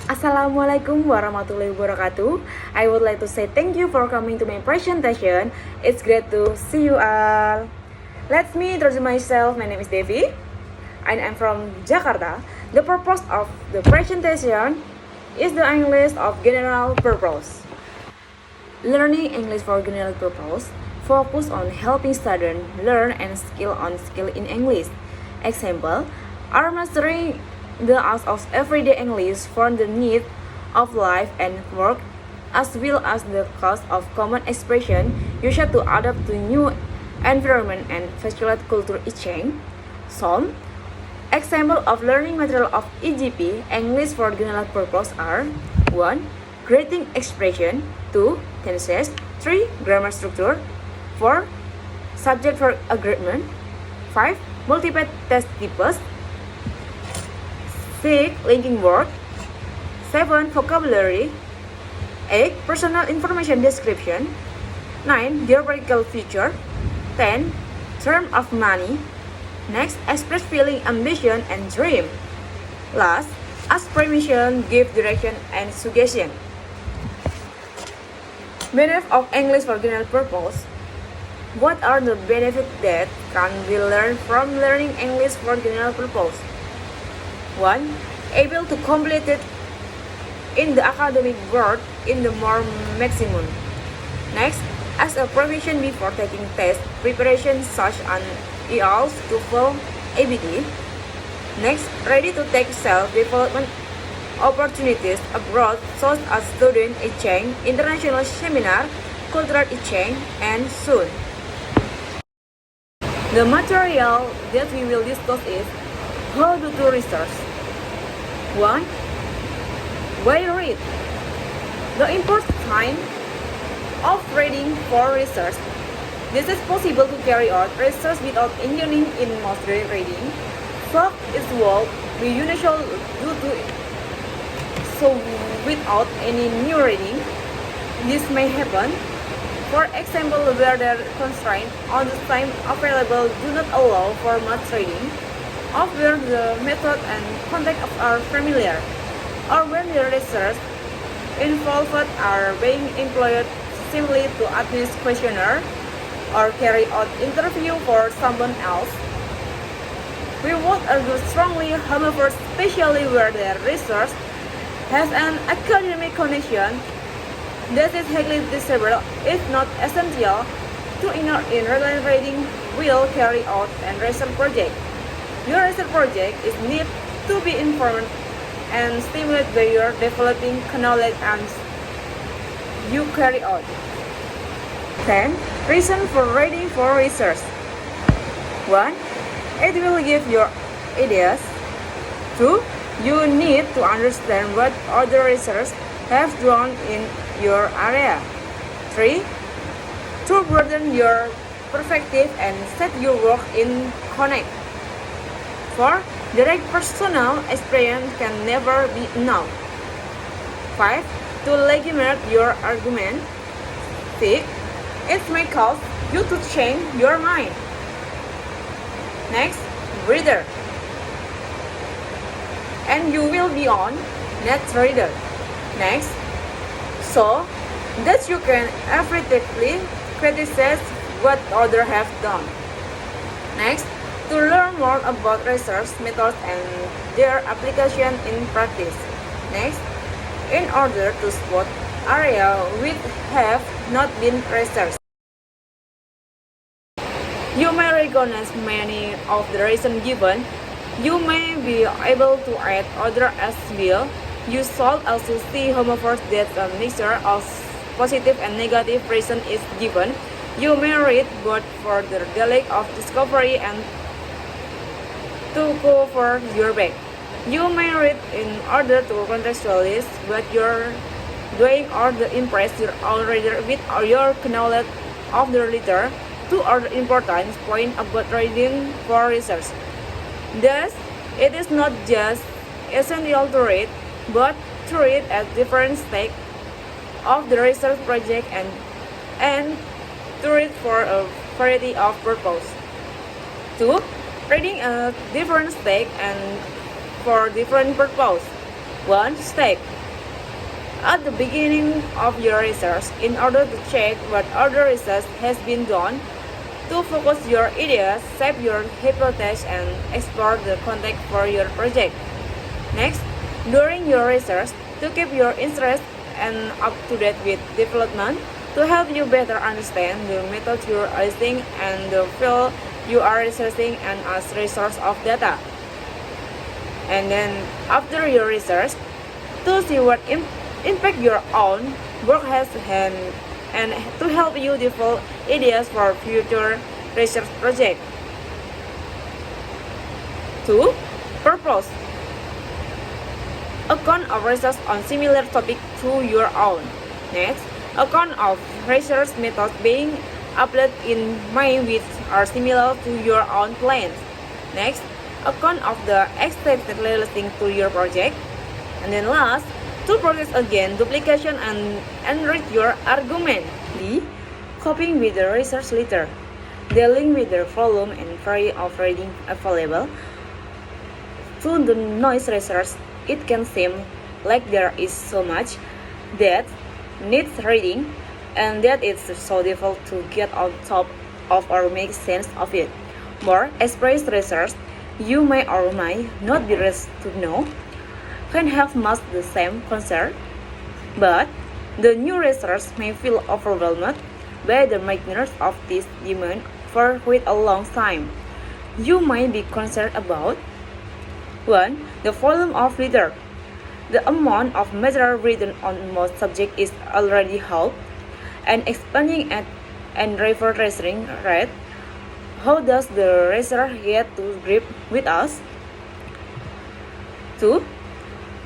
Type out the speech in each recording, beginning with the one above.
Assalamualaikum warahmatullahi wabarakatuh. I would like to say thank you for coming to my presentation. It's great to see you all. Let me introduce myself. My name is Devi and I'm from Jakarta. The purpose of the presentation is the English of general purpose. Learning English for general purpose focus on helping students learn and skill in English. Example, are mastering the art of everyday English for the need of life and work, as well as the cost of common expression used to adapt to new environment and facilitate cultural exchange. Some example of learning material of EGP English for general purpose are 1. Greeting expression 2. Tenses 3. Grammar structure 4. Subject for agreement 5. Multiple test types 6. Linking word 7. Vocabulary 8. Personal information description 9. Geographical feature 10. Term of money. Next, express feeling, ambition, and dream. Last, ask permission, give direction, and suggestion. Benefit of English for general purpose. What are the benefits that can be learned from learning English for general purpose? 1. Able to complete it in the academic world in the more maximum. Next, as a provision before taking test preparation such as IELTS, TOEFL, ABT. Next, ready to take self-development opportunities abroad such as student exchange, international seminar, cultural exchange, and soon. The material that we will discuss is how to do research. 1. Why read? The important kind of reading for research. This is possible to carry out research without engaging in most reading. Fact is what we usually do so without any new reading. This may happen. For example, where the constraints on the time available do not allow for much reading, or where the method and content are familiar, or when the research involved are being employed simply to administer questionnaire or carry out interview for someone else. We would argue strongly, however, especially where the research has an academic connection, that is highly desirable, if not essential, to ignore in regular reading will carry out a research project. Your research project is need to be informed and stimulated by your developing knowledge and you carry out. 10. Reason for reading for research. 1. It will give you ideas. 2. You need to understand what other researchers have done in your area. 3. To broaden your perspective and set your work in connect. 4. Direct personal experience can never be enough. 5. To legitimate your argument. 6. It may cause you to change your mind. Next, reader. And you will be on net reader. Next, so that you can effectively criticize what others have done. Next, to learn more about research methods and their application in practice. Next, in order to spot areas which have not been researched. You may recognize many of the reasons given. You may be able to add other as well. You should also see homophores that a mixture of positive and negative reason is given. You may read both for the delight of discovery and to cover your back. You may read in order to contextualize what you're doing or to impress your own reader with your knowledge of the literature. Two other important points about reading for research. Thus, it is not just essential to read, but to read at different stages of the research project and to read for a variety of purposes. 2. Reading at different stage and for different purpose. 1. Stage. at the beginning of your research in order to check what other research has been done, to focus your ideas, shape your hypothesis, and explore the context for your project. Next, during your research, to keep your interest and up to date with development, to help you better understand the method you are using and the field you are researching and as resource of data. And then after your research, to see what impact your own work has and to help you develop ideas for future research project. 2. Purpose. Account of research on similar topic to your own. Next, account of research methods being applied in mind which are similar to your own plans. Next, account of the steps relating to your project. And then last, to practice again duplication and enrich your argument. D. Coping with the research later. Dealing with the volume and variety of reading available. To the noise research, it can seem like there is so much that needs reading and that it's so difficult to get on top of or make sense of it. More expressed research, you may or may not be raised to know, can have much the same concern, but the new research may feel overwhelmed by the magnitude of this demand for quite a long time. You might be concerned about 1. The volume of literature. The amount of material written on most subjects is already high, and expanding at and refreshing rate. How does the researcher get to grip with us? 2.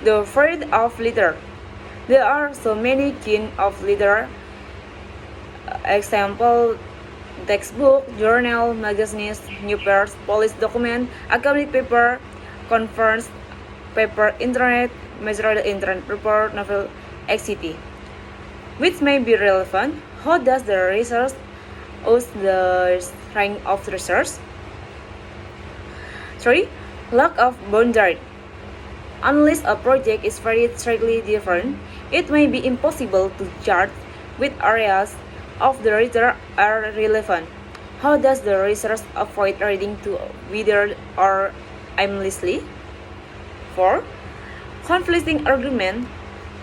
The variety of literature. There are so many kinds of literature. Example, textbook, journal, magazines, newspapers, police document, academic paper, conference paper, internet, material internet report, novel, etc. Which may be relevant. How does the research use the strength of research? 3. Lack of boundary. Unless a project is very strictly different, it may be impossible to chart which areas of the research are relevant. How does the research avoid reading to wither or aimlessly? 4. Conflicting argument.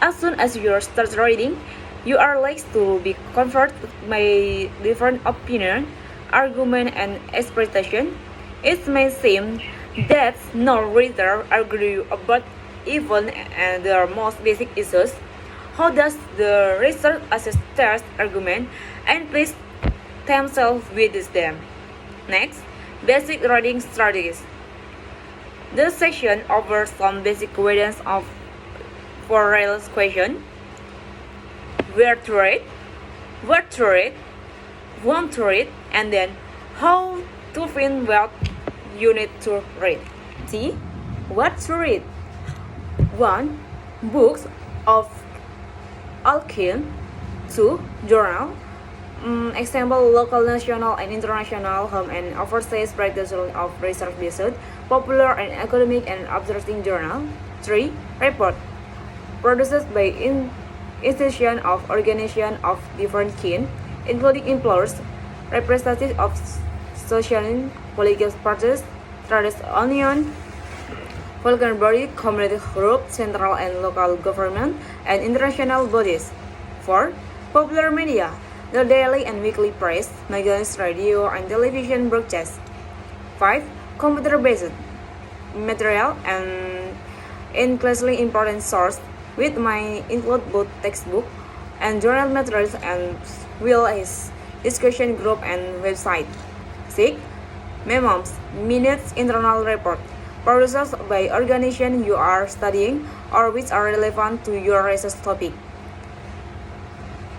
As soon as you start reading, you are likely to be confronted by different opinion, argument, and expectation. It may seem that no reader agree about even the most basic issues. How does the researcher assess their argument and place themselves with them? Next, basic reading strategies. This section offers some basic guidance of for Rails question: where to read, what to read, when to read, and then how to find what you need to read. See, what to read. 1. Books of Alkin. 2. Journal. Example, local, national, and international home and overseas practice of research-based, popular and academic and observing journal. 3. Report. Produced by institution of organization of different kind, including employers, representatives of social political parties, trade union, political body, community group, central and local government, and international bodies. 4. Popular media, the daily and weekly press, magazines, radio, and television broadcasts. 5. Computer-based material and increasingly important source, which may include both textbook and journal materials and will is discussion group and website. 6. Memos, minutes, internal report, produced by organization you are studying or which are relevant to your research topic.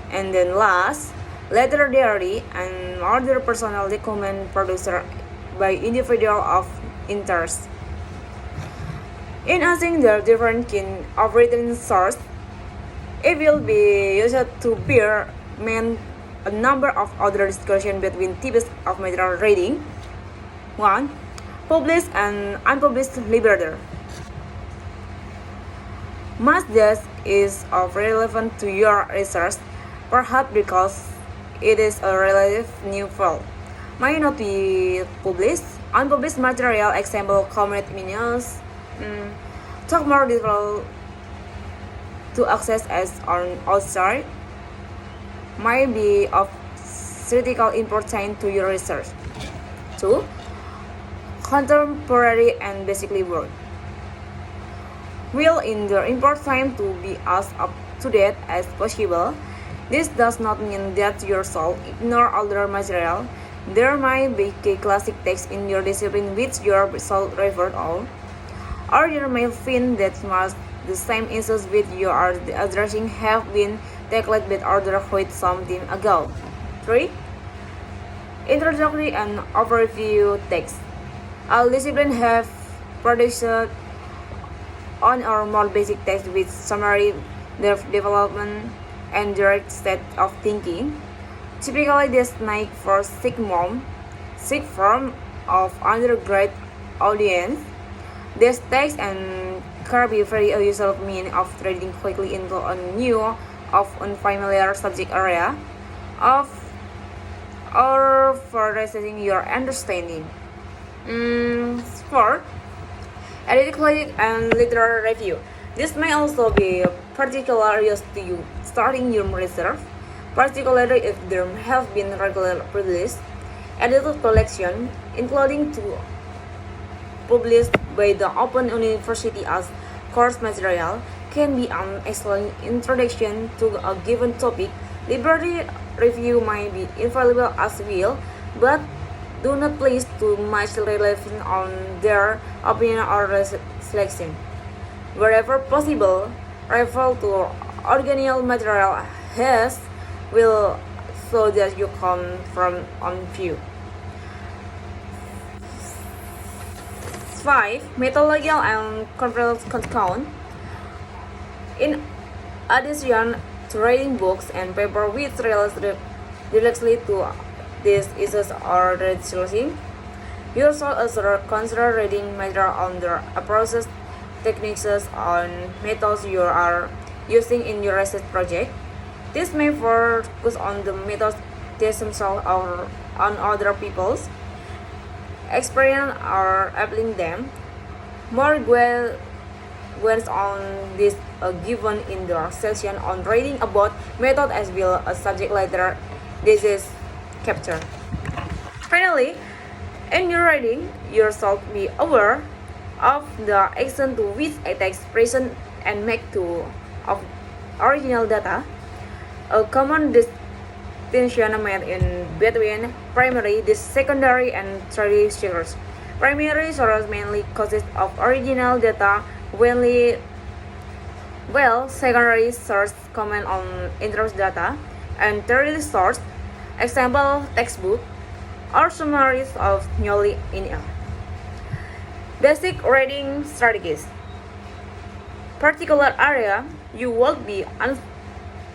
And then last, letter diary and other personal document produced by individual of interest. In using the different kind of written source, it will be used to bear main a number of other discussion between types of material reading. 1. Published and unpublished literature. Much that is of relevant to your research, perhaps because it is a relative new field, might not be published. Unpublished material, example, community news, talk more detail to access as on outside, might be of critical importance to your research. 2. Contemporary and basically work. Will in the important time to be as up to date as possible. This does not mean that you should ignore older material. There might be key classic texts in your discipline which you should refer to, or you may find that much the same issues which you are addressing have been tackled with other quite some time ago. 3. Introductory and overview text. All disciplines have produced on or more basic text with summary, development, and direct state of thinking. Typically, this make for sick form of undergrad audience. This text and can be very useful means of trading quickly into a new of unfamiliar subject area of or for assessing your understanding. 4. Editorial and literary review. This may also be particularly used to you starting your research, particularly if there have been regular published edited collection, including two published by the Open University as course material, can be an excellent introduction to a given topic. Library review might be invaluable as well, but do not place too much reliance on their opinion or selection. Wherever possible, refer to original material has will so that you come from on view. 5. Methodological and conference count. In addition to reading books and papers which relate directly to these issues or researching, you should also consider reading material on the approaches, techniques, and methods you are using in your research project. This may focus on the methods themselves or on other people's experience or applying them. More guidance on this given in the section on reading about method as well as subject later. This is capture. Finally, in your writing, you should be aware of the extent to which a text present and make to of original data. A common distinction made in between primary, secondary, and tertiary sources. Primary sources mainly consist of original data, while secondary sources comment on interest data, and tertiary source, example textbook, or summaries of newly in. Basic reading strategies. Particular area you would be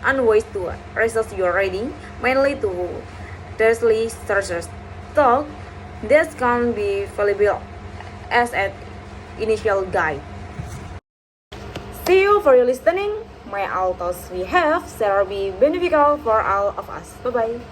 unwise to research your reading, mainly to tertiary sources. Though this can be valuable as an initial guide. See you for your listening. My authors we have shall be beneficial for all of us. Bye bye.